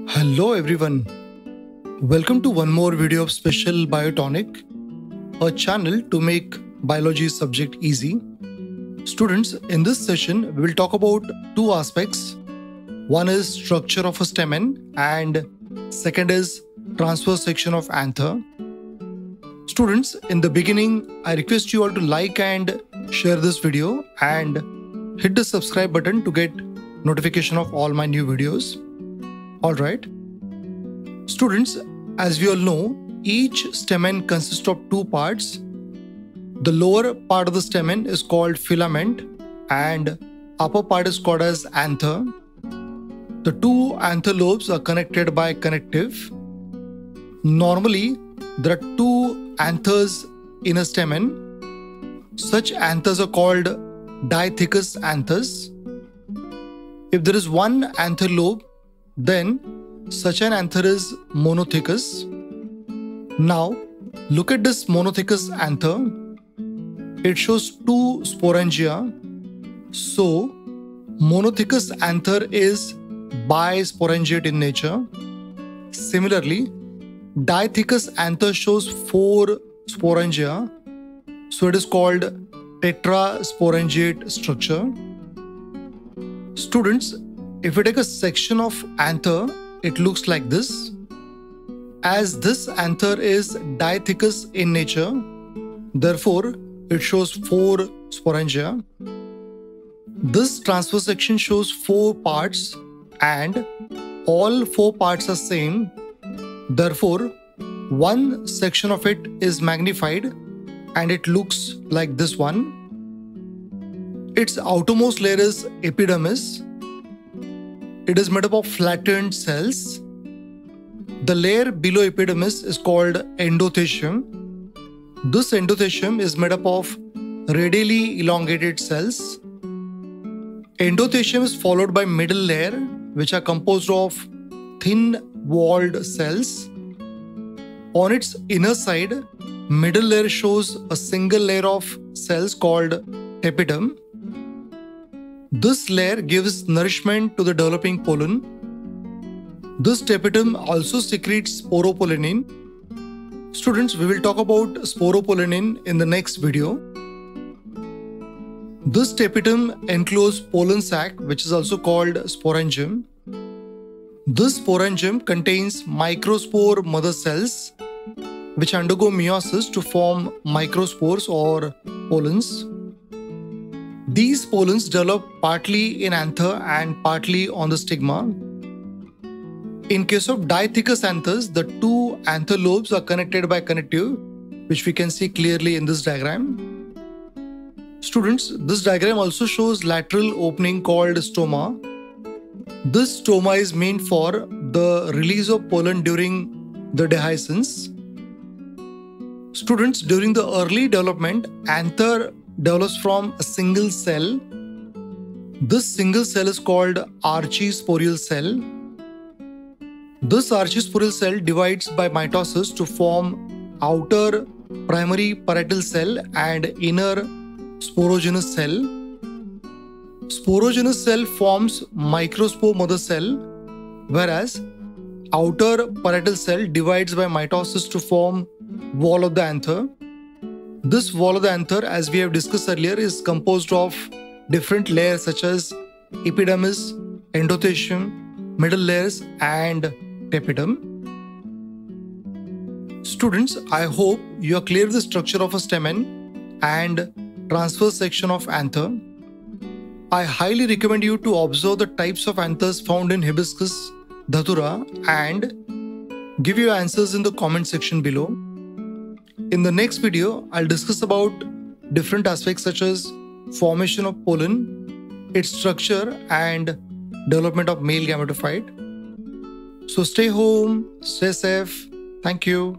Hello everyone, welcome to one more video of Special Biotonic, a channel to make biology subject easy. Students, in this session we will talk about two aspects. One is structure of a stamen and second is transverse section of anther. Students, in the beginning I request you all to like and share this video and hit the subscribe button to get notification of all my new videos. Alright. Students, as we all know, each stamen consists of two parts. The lower part of the stamen is called filament and upper part is called as anther. The two anther lobes are connected by connective. Normally, there are two anthers in a stamen. Such anthers are called dithecous anthers. If there is one anther lobe, then such an anther is monothecous. Now, look at this monothecous anther. It shows two sporangia. So, monothecous anther is bisporangiate in nature. Similarly, dithecous anther shows four sporangia. So, it is called tetrasporangiate structure. Students, if we take a section of anther, it looks like this. As this anther is dithecous in nature, therefore it shows four sporangia. This transverse section shows four parts and all four parts are same. Therefore, one section of it is magnified and it looks like this one. Its outermost layer is epidermis. It is made up of flattened cells. The layer below epidermis is called endothecium. This endothecium is made up of radially elongated cells. Endothecium is followed by middle layer, which are composed of thin-walled cells. On its inner side, middle layer shows a single layer of cells called tapetum. This layer gives nourishment to the developing pollen. This tapetum also secretes sporopollenin. Students, we will talk about sporopollenin in the next video. This tapetum encloses pollen sac, which is also called sporangium. This sporangium contains microspore mother cells, which undergo meiosis to form microspores or pollens. These pollens develop partly in anther and partly on the stigma. In case of dithecous anthers, the two anther lobes are connected by connective, which we can see clearly in this diagram. Students, this diagram also shows lateral opening called stoma. This stoma is meant for the release of pollen during the dehiscence. Students, during the early development, anther develops from a single cell. This single cell is called archisporial cell. This archisporial cell divides by mitosis to form outer primary parietal cell and inner sporogenous cell. Sporogenous cell forms microspore mother cell, whereas outer parietal cell divides by mitosis to form wall of the anther. This wall of the anther, as we have discussed earlier, is composed of different layers such as epidermis, endothecium, middle layers and tapetum. Students, I hope you are clear with the structure of a stamen and transverse section of anther. I highly recommend you to observe the types of anthers found in hibiscus, dhatura and give your answers in the comment section below. In the next video, I'll discuss about different aspects such as formation of pollen, its structure and development of male gametophyte. So stay home, stay safe. Thank you.